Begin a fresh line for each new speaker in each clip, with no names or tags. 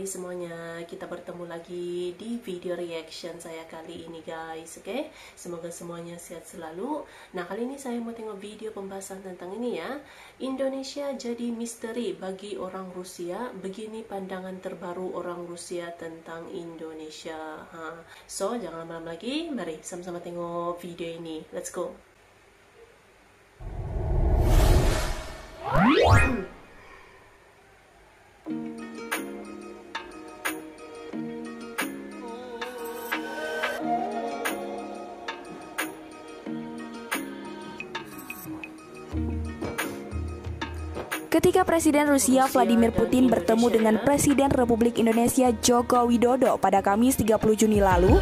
kembali semuanya. Kita bertemu lagi di video reaction saya kali ini guys. Oke, semoga semuanya sehat selalu. Nah, kali ini saya mau tengok video pembahasan tentang ini ya. Indonesia jadi misteri bagi orang Rusia. Begini pandangan terbaru orang Rusia tentang Indonesia. So, jangan lama-lama lagi. Mari sama-sama tengok video ini. Let's go.
Ketika Presiden Rusia Vladimir Putin bertemu dengan Presiden Republik Indonesia Joko Widodo pada Kamis 30 Juni lalu,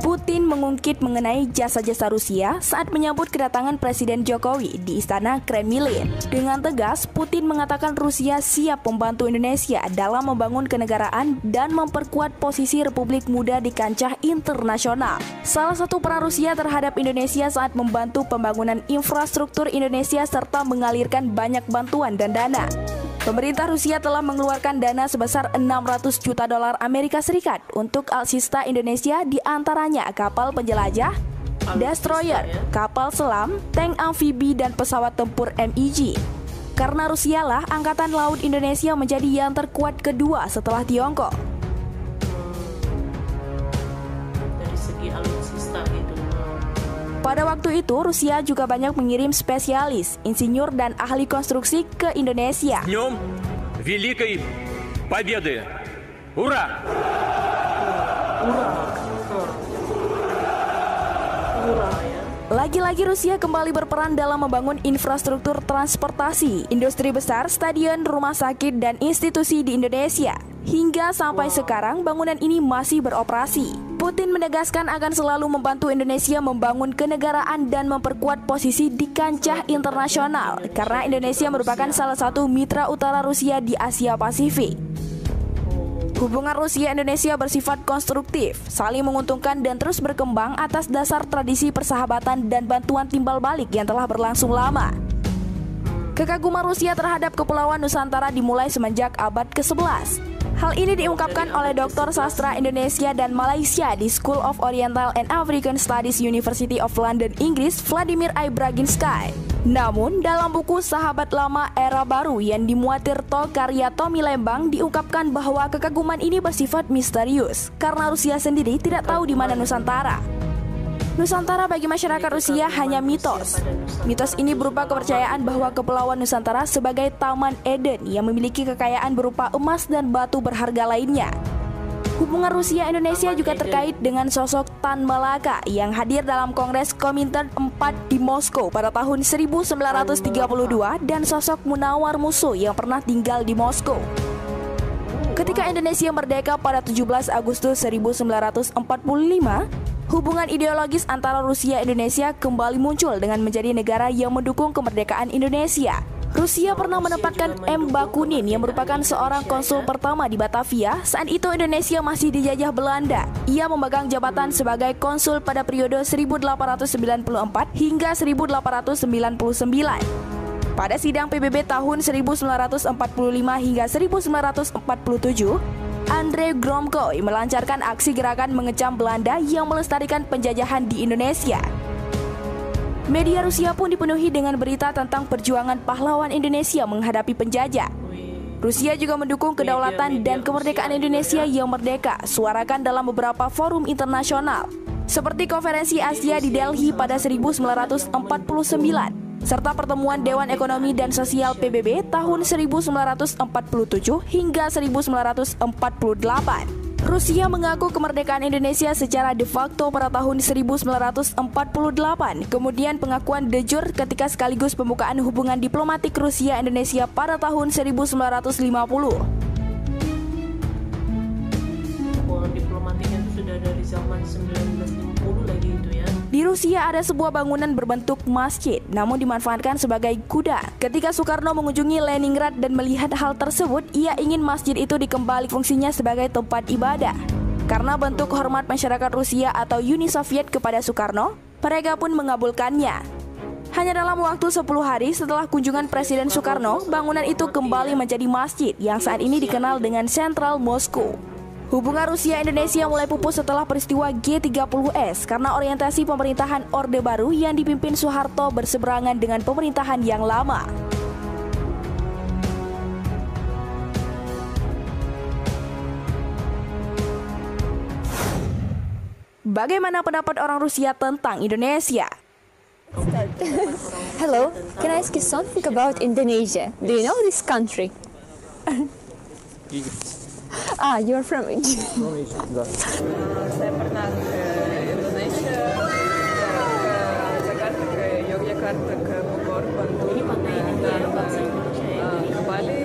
Putin mengungkit mengenai jasa-jasa Rusia saat menyambut kedatangan Presiden Jokowi di Istana Kremlin. Dengan tegas, Putin mengatakan Rusia siap membantu Indonesia dalam membangun kenegaraan dan memperkuat posisi Republik Muda di kancah internasional. Salah satu peran Rusia terhadap Indonesia saat membantu pembangunan infrastruktur Indonesia serta mengalirkan banyak bantuan dan dana. Pemerintah Rusia telah mengeluarkan dana sebesar 600 juta dolar Amerika Serikat untuk alutsista Indonesia, di antaranya kapal penjelajah, destroyer, kapal selam, tank amfibi, dan pesawat tempur MiG. Karena Rusialah Angkatan Laut Indonesia menjadi yang terkuat kedua setelah Tiongkok.
Dari segi alutsista gitu.
Pada waktu itu, Rusia juga banyak mengirim spesialis, insinyur, dan ahli konstruksi ke Indonesia.
Днем Великой Победы! Ура!
Lagi-lagi Rusia kembali berperan dalam membangun infrastruktur transportasi, industri besar, stadion, rumah sakit, dan institusi di Indonesia. Hingga sampai sekarang bangunan ini masih beroperasi. Putin menegaskan akan selalu membantu Indonesia membangun kenegaraan dan memperkuat posisi di kancah internasional, karena Indonesia merupakan salah satu mitra utara Rusia di Asia Pasifik. Hubungan Rusia-Indonesia bersifat konstruktif, saling menguntungkan dan terus berkembang atas dasar tradisi persahabatan dan bantuan timbal balik yang telah berlangsung lama. Kekaguman Rusia terhadap Kepulauan Nusantara dimulai semenjak abad ke-11. Hal ini diungkapkan oleh Dr. Sastra Indonesia dan Malaysia di School of Oriental and African Studies University of London, Inggris, Vladimir Ibraginsky. Namun, dalam buku Sahabat Lama Era Baru yang dimuat Tirto karya Tommy Lembang, diungkapkan bahwa kekaguman ini bersifat misterius karena Rusia sendiri tidak tahu di mana Nusantara. Nusantara bagi masyarakat Rusia hanya mitos. Mitos ini berupa kepercayaan bahwa Kepulauan Nusantara sebagai Taman Eden yang memiliki kekayaan berupa emas dan batu berharga lainnya. Hubungan Rusia-Indonesia juga terkait dengan sosok Tan Malaka yang hadir dalam Kongres Komintern 4 di Moskow pada tahun 1932 dan sosok Munawar Musso yang pernah tinggal di Moskow. Ketika Indonesia merdeka pada 17 Agustus 1945, hubungan ideologis antara Rusia-Indonesia kembali muncul dengan menjadi negara yang mendukung kemerdekaan Indonesia. Rusia pernah menempatkan M. Bakunin yang merupakan seorang konsul pertama di Batavia. Saat itu Indonesia masih dijajah Belanda. Ia memegang jabatan sebagai konsul pada periode 1894 hingga 1899. Pada sidang PBB tahun 1945 hingga 1947, Andrei Gromko melancarkan aksi gerakan mengecam Belanda yang melestarikan penjajahan di Indonesia. Media Rusia pun dipenuhi dengan berita tentang perjuangan pahlawan Indonesia menghadapi penjajah. Rusia juga mendukung kedaulatan dan kemerdekaan Indonesia yang merdeka, suarakan dalam beberapa forum internasional, seperti Konferensi Asia di Delhi pada 1949, serta pertemuan Dewan Ekonomi dan Sosial PBB tahun 1947 hingga 1948. Rusia mengaku kemerdekaan Indonesia secara de facto pada tahun 1948, kemudian pengakuan de jure ketika sekaligus pembukaan hubungan diplomatik Rusia-Indonesia pada tahun 1950.
Hubungan diplomatiknya itu sudah dari zaman 1950 lagi itu ya.
Di Rusia ada sebuah bangunan berbentuk masjid, namun dimanfaatkan sebagai kuda. Ketika Soekarno mengunjungi Leningrad dan melihat hal tersebut, ia ingin masjid itu dikembali fungsinya sebagai tempat ibadah. Karena bentuk hormat masyarakat Rusia atau Uni Soviet kepada Soekarno, mereka pun mengabulkannya. Hanya dalam waktu 10 hari setelah kunjungan Presiden Soekarno, bangunan itu kembali menjadi masjid yang saat ini dikenal dengan Central Mosque. Hubungan Rusia-Indonesia mulai pupus setelah peristiwa G30S karena orientasi pemerintahan Orde Baru yang dipimpin Soeharto berseberangan dengan pemerintahan yang lama. Bagaimana pendapat orang Rusia tentang Indonesia?
Hello, can I ask you something about Indonesia? Do you know this country? You're from Egypt.
Saya pernah ke Indonesia, ke Jakarta, ke Yogyakarta, ke Bogor, Bandung, ke Bali.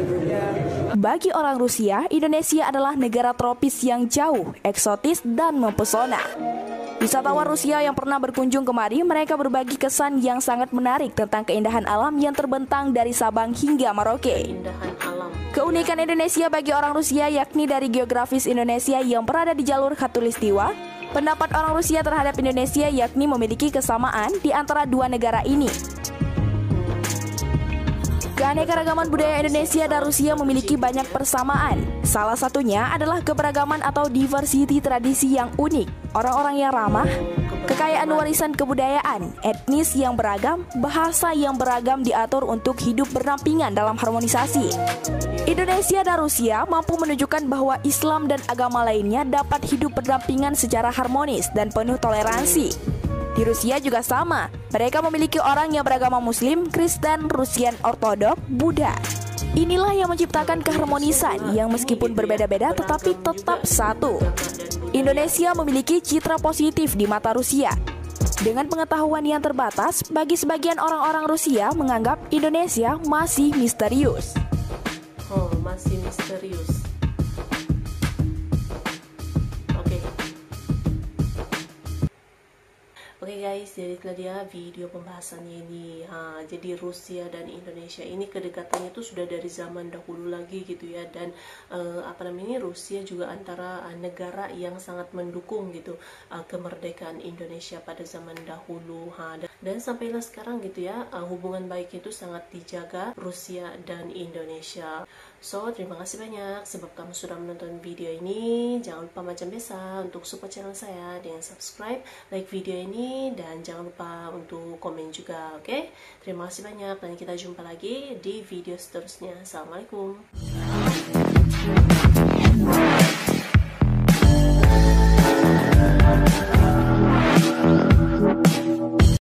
Bagi orang Rusia, Indonesia adalah negara tropis yang jauh, eksotis, dan mempesona. Wisatawan Rusia yang pernah berkunjung kemari, mereka berbagi kesan yang sangat menarik tentang keindahan alam yang terbentang dari Sabang hingga Merauke. Keunikan Indonesia bagi orang Rusia yakni dari geografis Indonesia yang berada di jalur khatulistiwa. Pendapat orang Rusia terhadap Indonesia yakni memiliki kesamaan di antara dua negara ini. Keanekaragaman budaya Indonesia dan Rusia memiliki banyak persamaan. Salah satunya adalah keberagaman atau diversity tradisi yang unik, orang-orang yang ramah, kekayaan warisan kebudayaan, etnis yang beragam, bahasa yang beragam diatur untuk hidup berdampingan dalam harmonisasi. Indonesia dan Rusia mampu menunjukkan bahwa Islam dan agama lainnya dapat hidup berdampingan secara harmonis dan penuh toleransi. Di Rusia juga sama, mereka memiliki orang yang beragama Muslim, Kristen, Rusian Ortodok, Buddha. Inilah yang menciptakan keharmonisan yang meskipun berbeda-beda tetapi tetap satu. Indonesia memiliki citra positif di mata Rusia. Dengan pengetahuan yang terbatas, bagi sebagian orang-orang Rusia menganggap Indonesia masih misterius.
Oh, masih misterius. Oke guys, jadi itulah dia video pembahasannya ini. Jadi Rusia dan Indonesia ini kedekatannya itu sudah dari zaman dahulu lagi gitu ya. Dan Rusia juga antara negara yang sangat mendukung gitu kemerdekaan Indonesia pada zaman dahulu. Dan sampailah sekarang gitu ya, hubungan baik itu sangat dijaga Rusia dan Indonesia. So, terima kasih banyak sebab kamu sudah menonton video ini. Jangan lupa macam biasa untuk support channel saya dengan subscribe, like video ini, dan jangan lupa untuk komen juga, oke? Terima kasih banyak dan kita jumpa lagi di video seterusnya. Assalamualaikum.